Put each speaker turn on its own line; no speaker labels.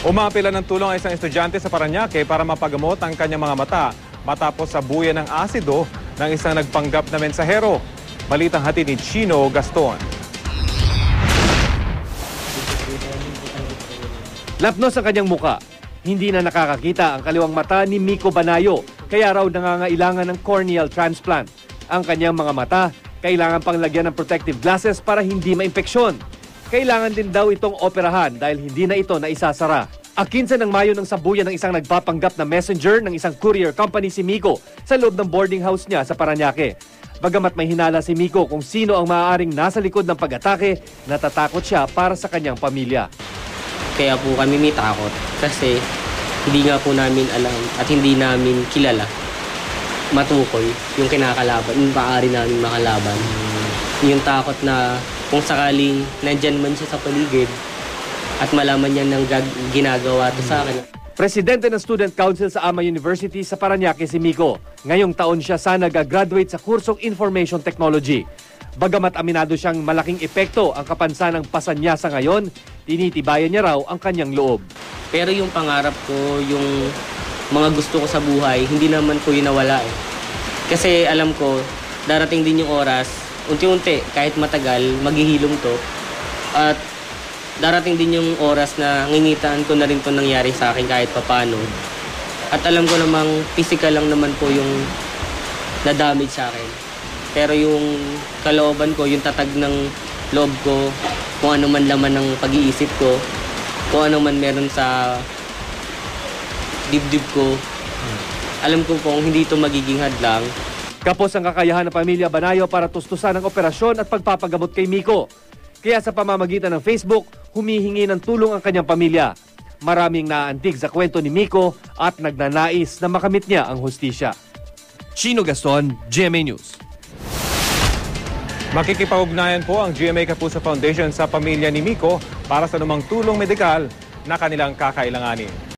Umapila ng tulong ang isang estudyante sa Parañaque para mapagamot ang kanyang mga mata matapos sabuyan ng asido ng isang nagpanggap na mensahero. Balitang hatid ni Chino Gaston.
Lapnos ang kanyang muka. Hindi na nakakakita ang kaliwang mata ni Miko Banayo, kaya raw nangangailangan ng corneal transplant. Ang kanyang mga mata, kailangan pang lagyan ng protective glasses para hindi maimpeksyon. Kailangan din daw itong operahan dahil hindi na ito naisasara. 15 ng Mayo ng sabuyan ng isang nagpapanggap na messenger ng isang courier company si Miko sa loob ng boarding house niya sa Parañaque. Bagamat may hinala si Miko kung sino ang maaaring nasa likod ng pag-atake, natatakot siya para sa kanyang pamilya.
Kaya po kami may takot kasi hindi nga po namin alam at hindi namin kilala matukoy yung kinakalaban, yung maaari namin makalaban. Yung takot na kung sakaling nandyan man siya sa paligid at malaman niya ng ginagawa to sa akin.
Presidente ng Student Council sa Ama University sa Parañaque si Miko. Ngayong taon siya sana gagraduate sa kursong Information Technology. Bagamat aminado siyang malaking epekto ang kapansanang pasanya sa ngayon, tinitibayan niya raw ang kanyang loob.
Pero yung pangarap ko, yung mga gusto ko sa buhay, hindi naman po yun nawala eh. Kasi alam ko, darating din yung oras, unti-unti, kahit matagal, maghihilom to. At darating din yung oras na ngingitaan ko na rin to nangyari sa akin kahit papano. At alam ko namang physical lang naman po yung na-damage sa akin. Pero yung kalooban ko, yung tatag ng loob ko, kung ano man laman ng pag-iisip ko, kung ano man meron sa dibdib ko, alam ko pong hindi ito magiging hadlang.
Kapos ang kakayahan ng pamilya Banayo para tustusan ang operasyon at pagpapagamot kay Miko. Kaya sa pamamagitan ng Facebook, humihingi ng tulong ang kanyang pamilya. Maraming naaantig sa kwento ni Miko at nagnanais na makamit niya ang hustisya. Chino Gaston, GMA News.
Makikipag-ugnayan po ang GMA Kapuso Foundation sa pamilya ni Miko para sa anumang tulong medikal na kanilang kakailanganin.